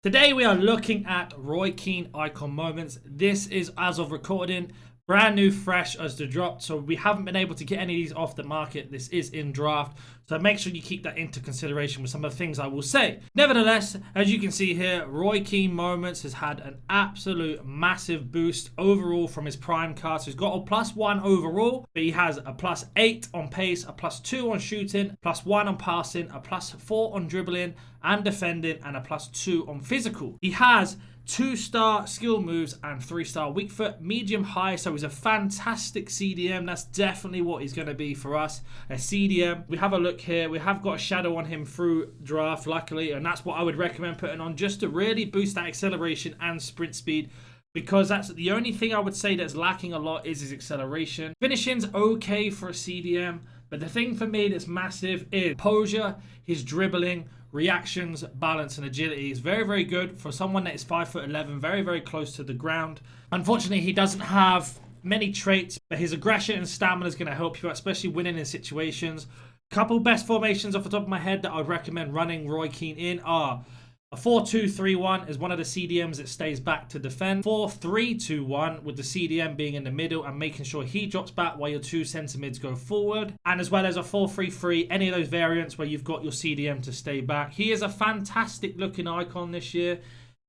Today we are looking at Roy Keane icon moments. This is, as of recording, brand new, fresh as the drop. So we haven't been able to get any of these off the market. This is in draft. So make sure you keep that into consideration with some of the things I will say. Nevertheless, as you can see here, Roy Keane moments has had an absolute massive boost overall from his prime card. So he's got a +1 overall, but he has a +8 on pace, a +2 on shooting, +1 on passing, a +4 on dribbling and defending, and a +2 on physical. He has 2-star skill moves and 3-star weak foot, medium high, so he's a fantastic CDM. That's definitely what he's going to be for us, a CDM. We have a look here, we have got a shadow on him through draft luckily, and that's what I would recommend putting on just to really boost that acceleration and sprint speed, because that's the only thing I would say that's lacking a lot is his acceleration. Finishing's okay for a CDM, but the thing for me that's massive is composure, his dribbling, reactions, balance and agility is very, very good for someone that is 5'11", very, very close to the ground. Unfortunately, he doesn't have many traits, but his aggression and stamina is going to help you out, especially winning in situations. Couple best formations off the top of my head that I would recommend running Roy Keane in are a 4-2-3-1 is one of the CDMs that stays back to defend. 4-3-2-1 with the CDM being in the middle and making sure he drops back while your two centre mids go forward. And as well as a 4-3-3, any of those variants where you've got your CDM to stay back. He is a fantastic looking icon this year.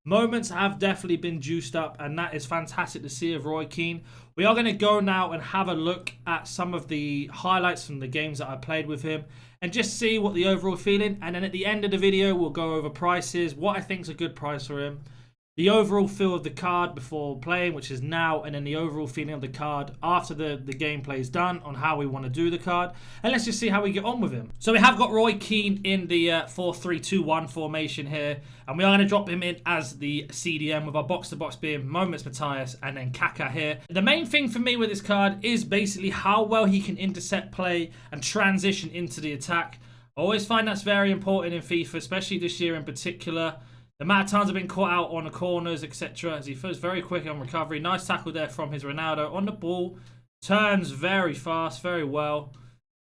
Moments have definitely been juiced up, and that is fantastic to see of Roy Keane. We are going to go now and have a look at some of the highlights from the games that I played with him and just see what the overall feeling, and then at the end of the video we'll go over prices, what I think is a good price for him, the overall feel of the card before playing, which is now, and then the overall feeling of the card after the gameplay is done on how we want to do the card. And let's just see how we get on with him. So we have got Roy Keane in the 4-3-2-1 formation here, and we are going to drop him in as the CDM with our box-to-box being Moments Matthias and then Kaka here. The main thing for me with this card is basically how well he can intercept play and transition into the attack. I always find that's very important in FIFA, especially this year in particular. The amount of times I've been caught out on the corners, etc. As he feels very quick on recovery. Nice tackle there from his Ronaldo on the ball. Turns very fast, very well.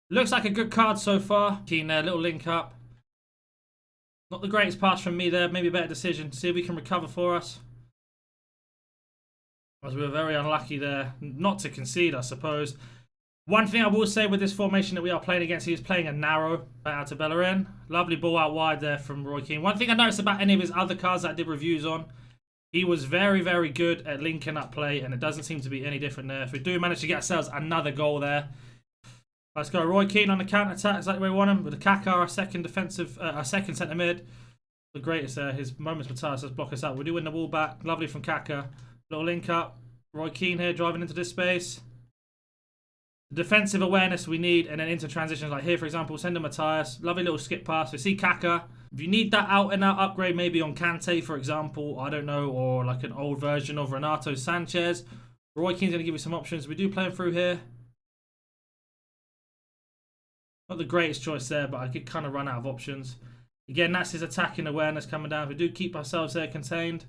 Looks like a good card so far. Keane there, little link up. Not the greatest pass from me there. Maybe a better decision. See if we can recover for us. As we were very unlucky there. Not to concede, I suppose. One thing I will say with this formation that we are playing against, he is playing a narrow out to Bellerin. Lovely ball out wide there from Roy Keane. One thing I noticed about any of his other cards that I did reviews on, he was very, very good at linking up play, and it doesn't seem to be any different there. If we do manage to get ourselves another goal there. Let's go. Roy Keane on the counter-attack, exactly where we want him. With the Kaka, our second defensive, our second centre mid. The greatest there. His Moments Matthias does block us out. We do win the ball back. Lovely from Kaka. Little link up. Roy Keane here driving into this space. Defensive awareness we need, and then into transitions like here, for example, send to Matthias. Lovely little skip pass. We see Kaka. If you need that out and out upgrade, maybe on Kante, for example, I don't know, or like an old version of Renato Sanchez, Roy Keane's going to give you some options. We do play him through here. Not the greatest choice there, but I could kind of run out of options. Again, that's his attacking awareness coming down. We do keep ourselves there contained.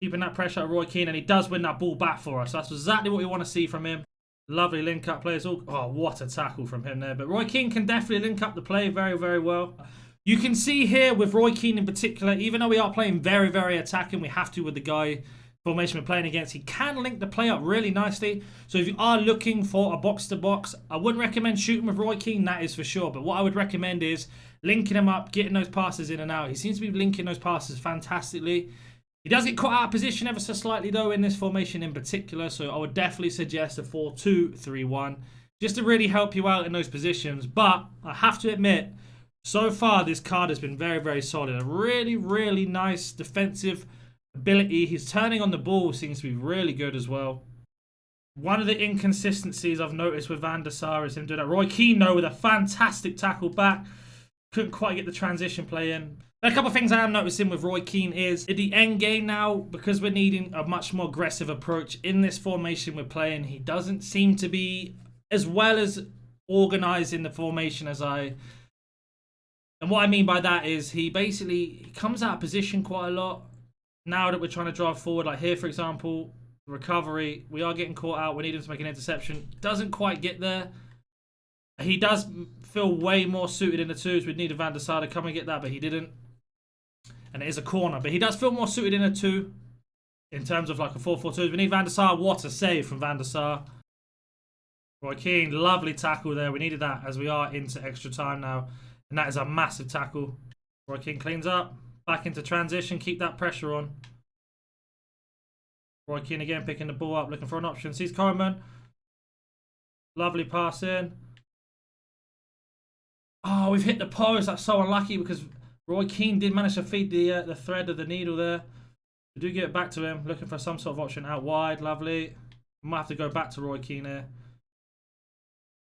Keeping that pressure at Roy Keane, and he does win that ball back for us. That's exactly what we want to see from him. Lovely link-up players. Oh, what a tackle from him there. But Roy Keane can definitely link up the play very, very well. You can see here with Roy Keane in particular, even though we are playing very, very attacking, we have to with the guy formation we're playing against, he can link the play up really nicely. So if you are looking for a box-to-box, I wouldn't recommend shooting with Roy Keane, that is for sure. But what I would recommend is linking him up, getting those passes in and out. He seems to be linking those passes fantastically. He does get caught out of position ever so slightly though in this formation in particular, so I would definitely suggest a 4-2-3-1 just to really help you out in those positions. But I have to admit, so far this card has been very, very solid. A really, really nice defensive ability. His turning on the ball seems to be really good as well. One of the inconsistencies I've noticed with Van der Sar is him doing that. Roy Keane though with a fantastic tackle back. Couldn't quite get the transition play in. A couple of things I am noticing with Roy Keane is at the end game now, because we're needing a much more aggressive approach in this formation we're playing, he doesn't seem to be as well as organised in the formation as I... And what I mean by that is he basically comes out of position quite a lot. Now that we're trying to drive forward, like here for example, recovery, we are getting caught out, we need him to make an interception. Doesn't quite get there. He does feel way more suited in the twos. We'd need a Van der Sar to come and get that, but he didn't. and it is a corner. But he does feel more suited in a 2 in terms of like a 4-4-2. We need Van der Sar. What a save from Van der Sar. Roy Keane, lovely tackle there. We needed that as we are into extra time now. And that is a massive tackle. Roy Keane cleans up. Back into transition. Keep that pressure on. Roy Keane again picking the ball up. Looking for an option. Sees Coleman. Lovely pass in. Oh, we've hit the post. That's so unlucky because Roy Keane did manage to feed the thread of the needle there. We do get it back to him. Looking for some sort of option out wide. Lovely. We might have to go back to Roy Keane here.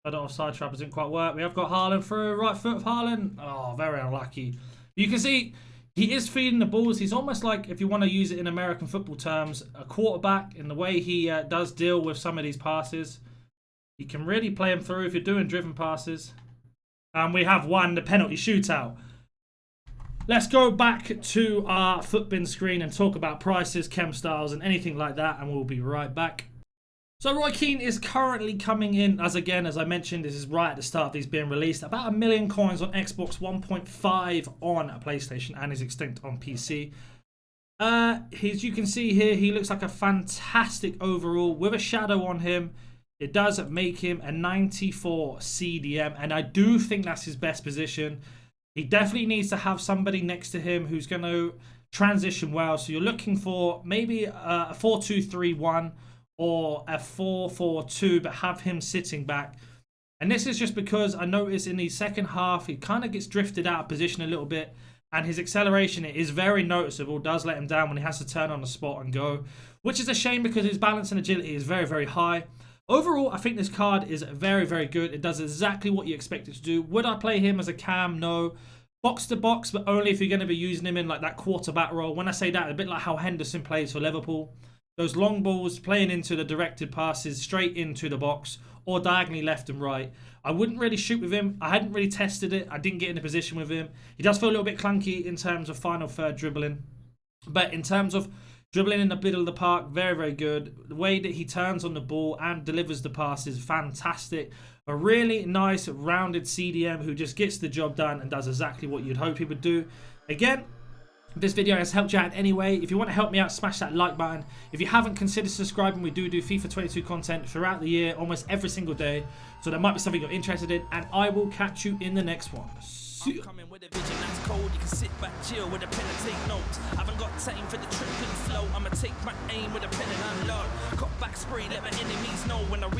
That offside trap didn't quite work. We have got Haaland through. Right foot of Haaland. Oh, very unlucky. You can see he is feeding the balls. He's almost like, if you want to use it in American football terms, a quarterback in the way he does deal with some of these passes. You can really play him through if you're doing driven passes. And we have won the penalty shootout. Let's go back to our footbin screen and talk about prices, chem styles, and anything like that. And we'll be right back. So Roy Keane is currently coming in, as I mentioned, this is right at the start of these being released. About 1 million coins on Xbox, 1.5 on a PlayStation, and is extinct on PC. As you can see here, he looks like a fantastic overall with a shadow on him. It does make him a 94 CDM, and I do think that's his best position. He definitely needs to have somebody next to him who's going to transition well. So you're looking for maybe a 4-2-3-1 or a 4-4-2, but have him sitting back. And this is just because I noticed in the second half, he kind of gets drifted out of position a little bit, and his acceleration is very noticeable, does let him down when he has to turn on the spot and go, which is a shame because his balance and agility is very, very high. Overall, I think this card is very, very good. It does exactly what you expect it to do. Would I play him as a cam? No. Box to box, but only if you're going to be using him in like that quarterback role. When I say that, a bit like how Henderson plays for Liverpool. Those long balls playing into the directed passes straight into the box or diagonally left and right. I wouldn't really shoot with him. I hadn't really tested it. I didn't get in a position with him. He does feel a little bit clunky in terms of final third dribbling. But in terms of dribbling in the middle of the park, very, very good. The way that he turns on the ball and delivers the pass is fantastic. A really nice, rounded CDM who just gets the job done and does exactly what you'd hope he would do. Again, if this video has helped you out in any way, if you want to help me out, smash that like button. If you haven't considered subscribing, we do FIFA 22 content throughout the year, almost every single day. So there might be something you're interested in, and I will catch you in the next one. I'm coming with a vision that's cold. You can sit back, chill with a pen and take notes. I haven't got time for the tripping flow. I'ma take my aim with a pen and unload. Cut back spray, let my enemies know when I reach.